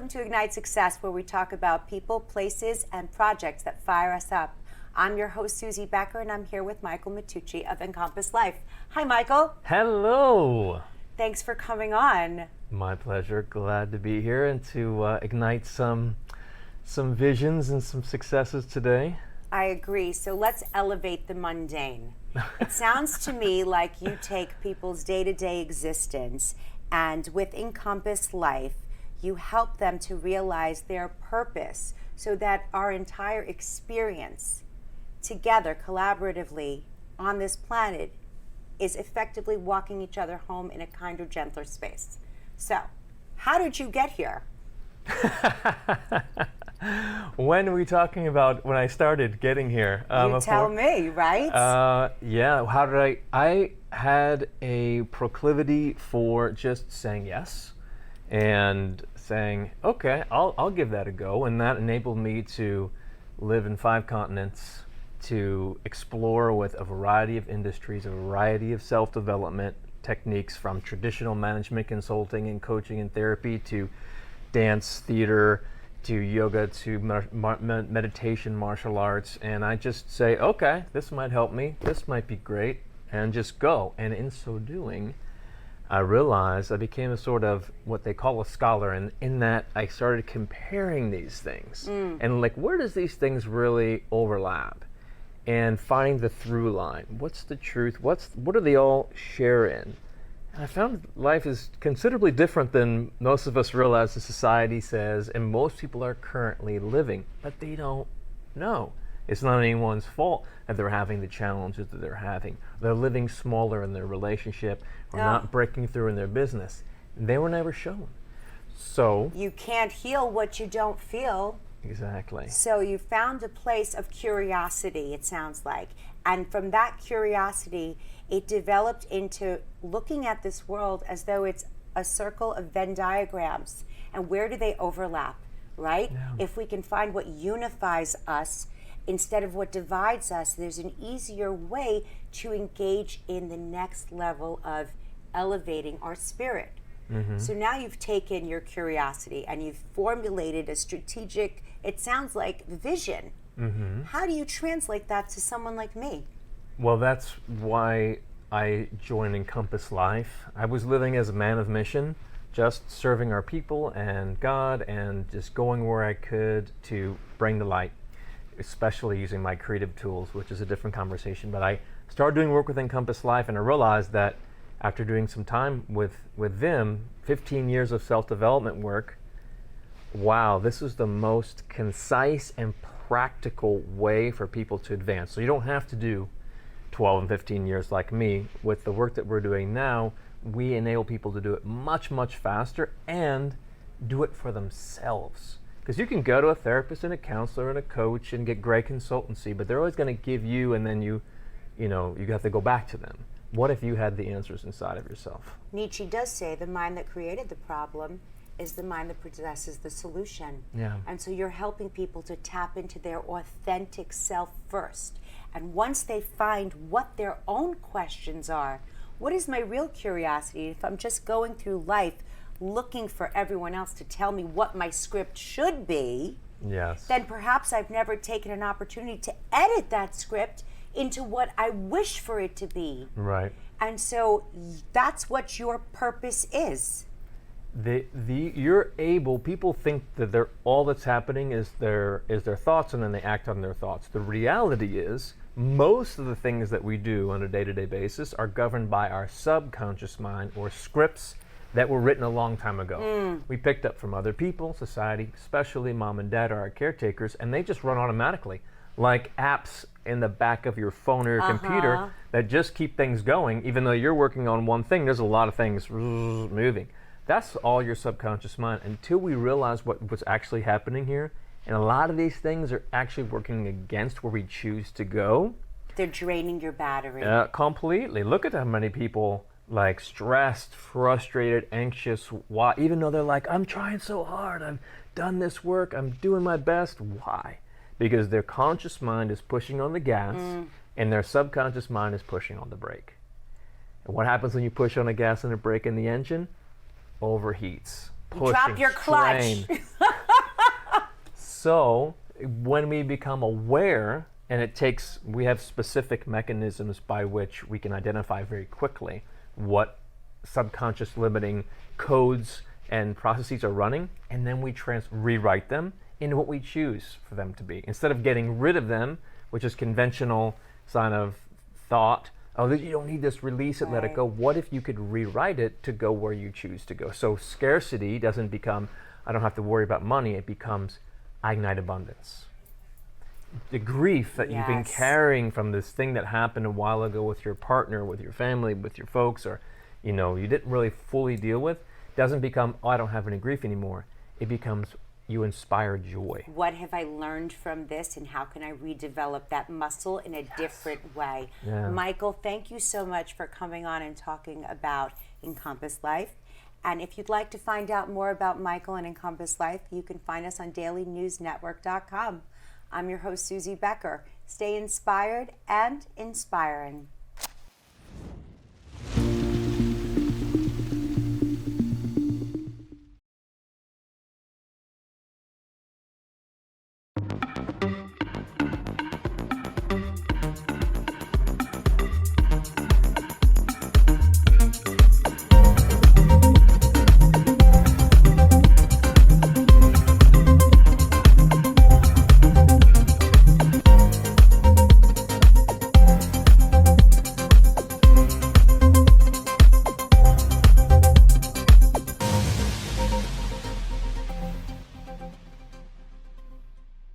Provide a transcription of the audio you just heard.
to Ignite Success, where we talk about people, places, and projects that fire us up. I'm your host, Suzie Becker, and I'm here with Michael Matucci of Encompass Life. Hi, Michael. Hello. Thanks for coming on. My pleasure. Glad to be here and to ignite some visions and some successes today. I agree. So let's elevate the mundane. It sounds to me like you take people's day-to-day existence, and with Encompass Life, you help them to realize their purpose so that our entire experience together, collaboratively, on this planet is effectively walking each other home in a kinder, gentler space. So, how did you get here? When are we talking about when I started getting here? You tell me, right? Yeah, how did I had a proclivity for just saying yes and saying, okay, I'll give that a go. And that enabled me to live in 5 continents, to explore with a variety of industries, a variety of self-development techniques, from traditional management consulting and coaching and therapy to dance, theater, to yoga, to meditation, martial arts. And I just say, okay, this might help me, this might be great, and just go. And in so doing, I realized I became a sort of what they call a scholar, and in that I started comparing these things and like, where does these things really overlap, and find the through line. What's the truth? What do they all share in? And I found life is considerably different than most of us realize the society says, and most people are currently living, but they don't know. It's not anyone's fault that they're having the challenges that they're having. They're living smaller in their relationship, or not breaking through in their business. They were never shown. So you can't heal what you don't feel. Exactly. So you found a place of curiosity, it sounds like. And from that curiosity, it developed into looking at this world as though it's a circle of Venn diagrams. And where do they overlap, right? Yeah. If we can find what unifies us instead of what divides us, there's an easier way to engage in the next level of elevating our spirit. So now you've taken your curiosity and you've formulated a strategic, it sounds like, vision. How do you translate that to someone like me? Well, that's why I joined Encompass Life. I was living as a man of mission, just serving our people and God, and just going where I could to bring the light, especially using my creative tools, which is a different conversation. But I started doing work with Encompass Life, and I realized that after doing some time with them, 15 years of self-development work, wow, this is the most concise and practical way for people to advance. So you don't have to do 12 and 15 years like me. With the work that we're doing now, we enable people to do it much, much faster and do it for themselves. Because you can go to a therapist and a counselor and a coach and get great consultancy, but they're always going to give you, and then you have to go back to them. What if you had the answers inside of yourself? Nietzsche does say the mind that created the problem is the mind that possesses the solution. Yeah. And so you're helping people to tap into their authentic self first. And once they find what their own questions are, what is my real curiosity? If I'm just going through life looking for everyone else to tell me what my script should be, yes, then perhaps I've never taken an opportunity to edit that script into what I wish for it to be. Right. And so that's what your purpose is. People think that all that's happening is their thoughts, and then they act on their thoughts. The reality is, most of the things that we do on a day-to-day basis are governed by our subconscious mind, or scripts that were written a long time ago. We picked up from other people, society, especially mom and dad are our caretakers, and they just run automatically, like apps in the back of your phone or your computer that just keep things going. Even though you're working on one thing, there's a lot of things moving. That's all your subconscious mind, until we realize what's actually happening here. And a lot of these things are actually working against where we choose to go. They're draining your battery. Completely. Look at how many people, like, stressed, frustrated, anxious. Why? Even though they're like, I'm trying so hard, I've done this work, I'm doing my best. Why? Because their conscious mind is pushing on the gas and their subconscious mind is pushing on the brake. And what happens when you push on the gas and the brake in the engine? Overheats. pushing, Drop your clutch. strain. So when we become aware, and we have specific mechanisms by which we can identify very quickly what subconscious limiting codes and processes are running, and then we rewrite them into what we choose for them to be. Instead of getting rid of them, which is conventional sign of thought, oh, you don't need this, release it, let it go. What if you could rewrite it to go where you choose to go? So scarcity doesn't become, I don't have to worry about money, it becomes, I ignite abundance. The grief that you've been carrying from this thing that happened a while ago with your partner, with your family, with your folks, or you didn't really fully deal with, doesn't become, oh, I don't have any grief anymore. It becomes, you inspire joy. What have I learned from this, and how can I redevelop that muscle in a different way? Yeah. Michael, thank you so much for coming on and talking about Encompass Life. And if you'd like to find out more about Michael and Encompass Life, you can find us on dailynewsnetwork.com. I'm your host, Suzie Becker. Stay inspired and inspiring.